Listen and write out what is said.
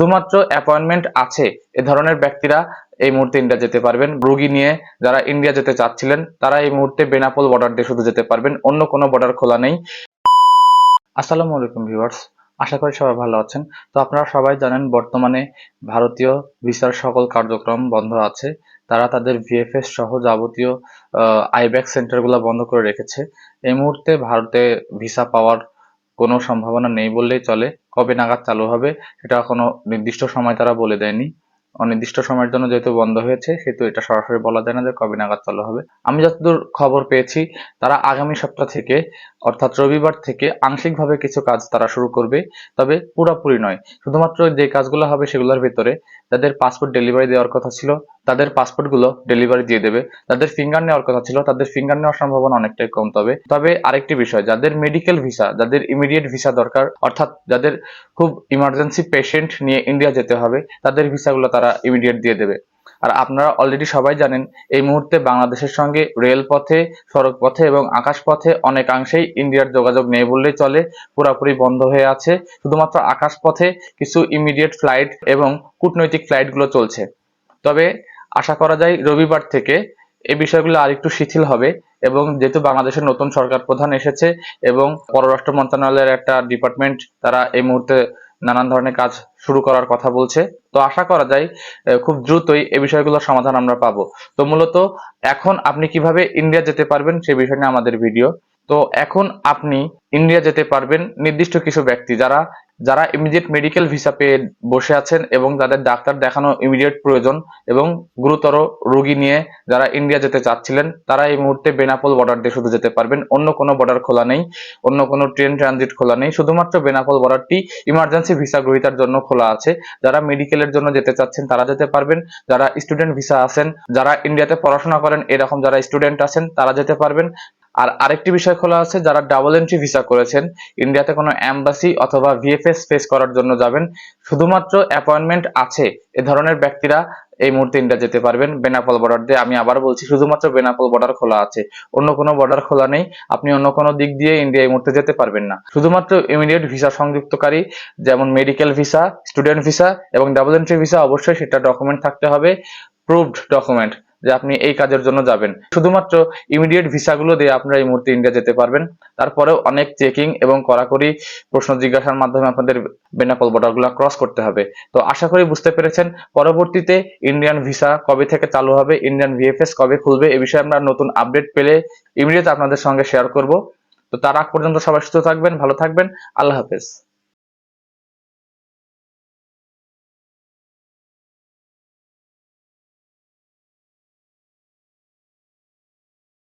শুধুমাত্র অ্যাপয়েন্টমেন্ট আছে এ ধরনের ব্যক্তিরা এই মুহূর্তে ইন্ডিয়া যেতে পারবেন। রোগী নিয়ে যারা ইন্ডিয়া যেতে চাচ্ছিলেন তারা এই মুহূর্তে বেনাপোল বর্ডার দিয়ে শুধু যেতে পারবেন, অন্য কোনো বর্ডার খোলা নেই। আসসালামু আলাইকুম ভিউয়ার্স, আশা করি সবাই ভালো আছেন। তো আপনারা সবাই জানেন বর্তমানে ভারতীয় ভিসার সকল কার্যক্রম বন্ধ আছে। তারা তাদের ভিএফএস সহ যাবতীয় আইব্যাক সেন্টারগুলো বন্ধ করে রেখেছে। এই মুহূর্তে ভারতে ভিসা পাওয়ার কোনো সম্ভাবনা নেই বললেই চলে। কবে নাগাদ চালু হবে সেটা কোনো নির্দিষ্ট সময় তারা বলে দেয়নি। অনির্দিষ্ট সময়ের জন্য যেহেতু বন্ধ হয়েছে সেহেতু এটা সরাসরি বলা যায় না যে কবে নাগাদ চালু হবে। আমি যতদূর খবর পেয়েছি তারা আগামী সপ্তাহ থেকে অর্থাৎ রবিবার থেকে আংশিকভাবে কিছু কাজ তারা শুরু করবে, তবে পুরোপুরি নয়। শুধুমাত্র যে কাজগুলো হবে সেগুলোর ভেতরে যাদের পাসপোর্ট ডেলিভারি দেওয়ার কথা ছিল তাদের পাসপোর্টগুলো ডেলিভারি দিয়ে দেবে, যাদের ফিঙ্গার নেওয়ার কথা ছিল তাদের ফিঙ্গার নেওয়ার সম্ভাবনা অনেকটাই কম। তবে আরেকটি বিষয়, যাদের মেডিকেল ভিসা, যাদের ইমিডিয়েট ভিসা দরকার অর্থাৎ যাদের খুব ইমার্জেন্সি পেশেন্ট নিয়ে ইন্ডিয়া যেতে হবে তাদের ভিসাগুলো তারা ইমিডিয়েট দিয়ে দেবে। আর আপনারা অলরেডি সবাই জানেন এই মুহূর্তে বাংলাদেশের সঙ্গে রেলপথে, সড়ক পথে এবং আকাশ পথে অনেকাংশেই ইন্ডিয়ার যোগাযোগ নেই বললেই চলে, পুরোপুরি বন্ধ হয়ে আছে। শুধুমাত্র আকাশ পথে কিছু ইমিডিয়েট ফ্লাইট এবং কূটনৈতিক ফ্লাইটগুলো চলছে। তবে আশা করা যায় রবিবার থেকে এই বিষয়গুলো আরেকটু শিথিল হবে, এবং যেহেতু বাংলাদেশের নতুন সরকার প্রধান এসেছে এবং পররাষ্ট্র মন্ত্রণালয়ের একটা ডিপার্টমেন্ট তারা এই মুহূর্তে নানান ধরনের কাজ শুরু করার কথা বলছে, তো আশা করা যায় খুব দ্রুতই এই বিষয়গুলোর সমাধান আমরা পাবো। তো মূলত এখন আপনি কিভাবে ইন্ডিয়া যেতে পারবেন সে বিষয় নিয়ে আমাদের ভিডিও। তো এখন আপনি ইন্ডিয়া যেতে পারবেন নির্দিষ্ট কিছু ব্যক্তি যারা যারা ইমিডিয়েট মেডিকেল ভিসা পেয়ে বসে আছেন এবং যাদের ডাক্তার দেখানো ইমিডিয়েট প্রয়োজন এবং গুরুতর রোগী নিয়ে যারা ইন্ডিয়া যেতে চাচ্ছিলেন তারা এই মুহূর্তে বেনাপোল বর্ডার দিয়ে শুধু যেতে পারবেন, অন্য কোনো বর্ডার খোলা নেই, অন্য কোনো ট্রেন ট্রানজিট খোলা নেই। শুধুমাত্র বেনাপোল বর্ডারটি ইমার্জেন্সি ভিসা গ্রহীতার জন্য খোলা আছে। যারা মেডিকেলের জন্য যেতে চাচ্ছেন তারা যেতে পারবেন, যারা স্টুডেন্ট ভিসা আছেন, যারা ইন্ডিয়াতে পড়াশোনা করেন এরকম যারা স্টুডেন্ট আছেন তারা যেতে পারবেন। আর আরেকটি বিষয় খোলা আছে, যারা ডাবল এন্ট্রি ভিসা করেছেন ইন্ডিয়াতে কোনো এম্বাসি অথবা ভিএফএস ফেস করার জন্য যাবেন, শুধুমাত্র অ্যাপয়েন্টমেন্ট আছে এ ধরনের ব্যক্তিরা এই মুহূর্তে ইন্ডিয়া যেতে পারবেন বেনাপোল বর্ডার দিয়ে। আমি আবার বলছি, শুধুমাত্র বেনাপোল বর্ডার খোলা আছে, অন্য কোনো বর্ডার খোলা নেই। আপনি অন্য কোনো দিক দিয়ে ইন্ডিয়া এই মুহূর্তে যেতে পারবেন না। শুধুমাত্র ইমিডিয়েট ভিসা সংযুক্তকারী যেমন মেডিকেল ভিসা, স্টুডেন্ট ভিসা এবং ডাবল এন্ট্রি ভিসা, অবশ্যই সেটা ডকুমেন্ট থাকতে হবে, প্রুভড ডকুমেন্ট যে আপনি এই কাজের জন্য যাবেন। শুধুমাত্র ইমিডিয়েট ভিসাগুলো দিয়ে আপনারা এই মুহূর্তে ইন্ডিয়া যেতে পারবেন। তারপরেও অনেক চেকিং এবং কড়াকড়ি প্রশ্ন জিজ্ঞাসার মাধ্যমে আপনাদের বেনাপোল বর্ডারগুলো ক্রস করতে হবে। তো আশা করি বুঝতে পেরেছেন। পরবর্তীতে ইন্ডিয়ান ভিসা কবে থেকে চালু হবে, ইন্ডিয়ান ভিএফএস কবে খুলবে, এ বিষয়ে আমরা নতুন আপডেট পেলে ইমিডিয়েট আপনাদের সঙ্গে শেয়ার করব। তো তার আগ পর্যন্ত সবাই সুস্থ থাকবেন, ভালো থাকবেন। আল্লাহ হাফেজ।